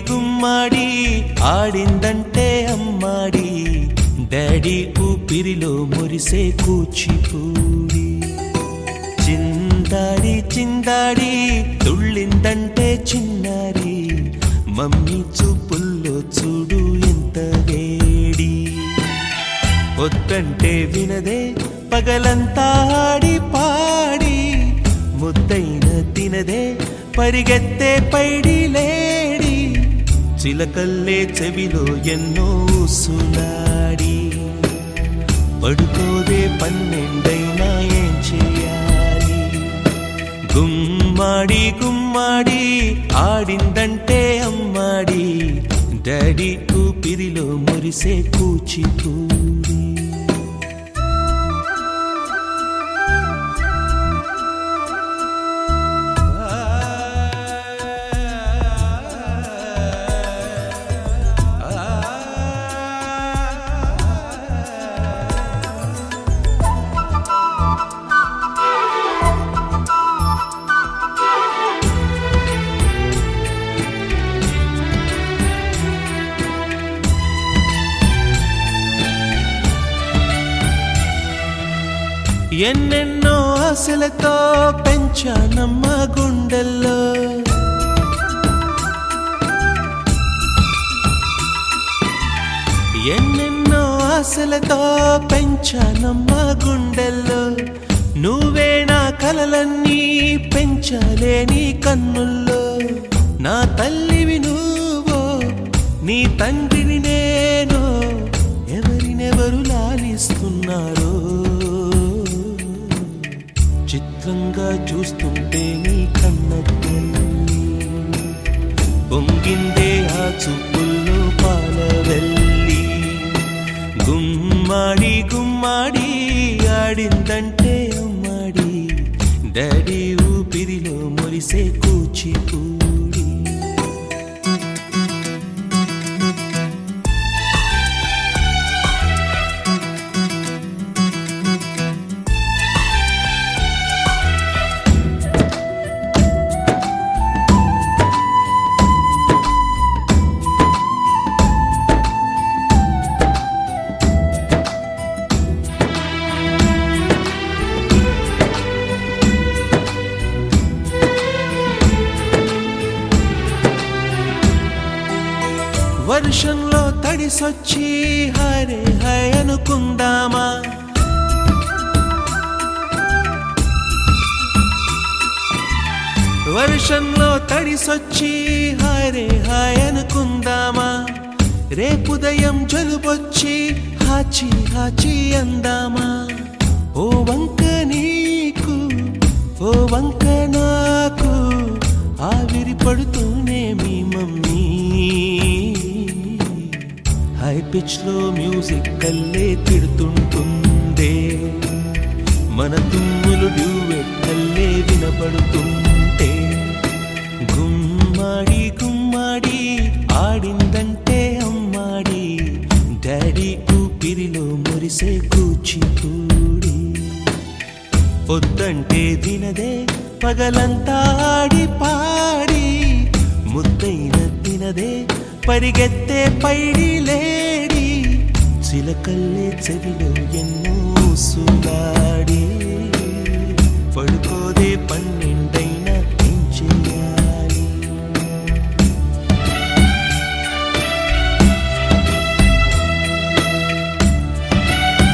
గుమ్మాడి ఆడిందంటే అమ్మాడి డాడీ ఊపిరిలో మురిసే కూచిపూడి చిందాడి చిందాడి తుళ్ళిందంటే చిన్నారి మమ్మీ చూపుల్లో చూడు ఎంత వేడి వద్దంటే వినదే పగలంతా ఆడి పాడి ముద్దైన తినదే పరిగెత్తే పైడి లేడి చిలకల్లే చెవిలో ఎన్నో సులాడి పడుకోదే పన్నెండైనా ఏం చేయాలి గుమ్మాడి గుమ్మాడి ఆడిందంటే అమ్మాడి డాడీ ఊపిరిలో మురిసే కూచిపూడి ఎన్నెన్నో ఆశలతో పెంచానమ్మ గుండెల్లో ఎన్నెన్నో ఆశలతో పెంచానమ్మ గుండెల్లో నువ్వే నా కలలన్నీ పెంచాలే నీ కన్నుల్లో నా తల్లివి నువ్వో నీ తండ్రిని నేను ఎవరినెవరు లాలిస్తున్నారో చిత్రంగా చూస్తుంటే నీ కన్నట్టు పొంగిందే ఆ చూపుల్లో పాలవెల్లి గుమ్మాడి గుమ్మాడి ఆడిందంటే అమ్మాడి డాడీ ఊపిరిలో మురిసే కూచిపూడి వర్షంలో తడిసొచ్చి హరే హై అనుకుందామా వర్షంలో తడిసొచ్చి హరే హాయ్ అనుకుందామా రేపుదయం జలుబొచ్చి హాచి హాచి అందామా ఓ వంక నీకు ఓ వంక నాకు ఆవిరి పడుతూనే మీ మమ్మీ హై పిచ్ లో మ్యూజిక్ కల్లే తిడుతుంటుందే మన తుమ్ములు డ్యూయెట్ కల్లే వినపడుతుంటే గుమ్మాడి గుమ్మాడి ఆడిందంటే అమ్మాడి డాడీ ఊపిరిలో మురిసే కూచిపూడి పొద్దంటే వినదే పగలంతా ఆడి పాడి ముద్దైన తినదే పరిగెత్తే పైడి లేడి చిలకల్లే చెవిలో ఎన్నో సులాడి పడుకోదే పన్ను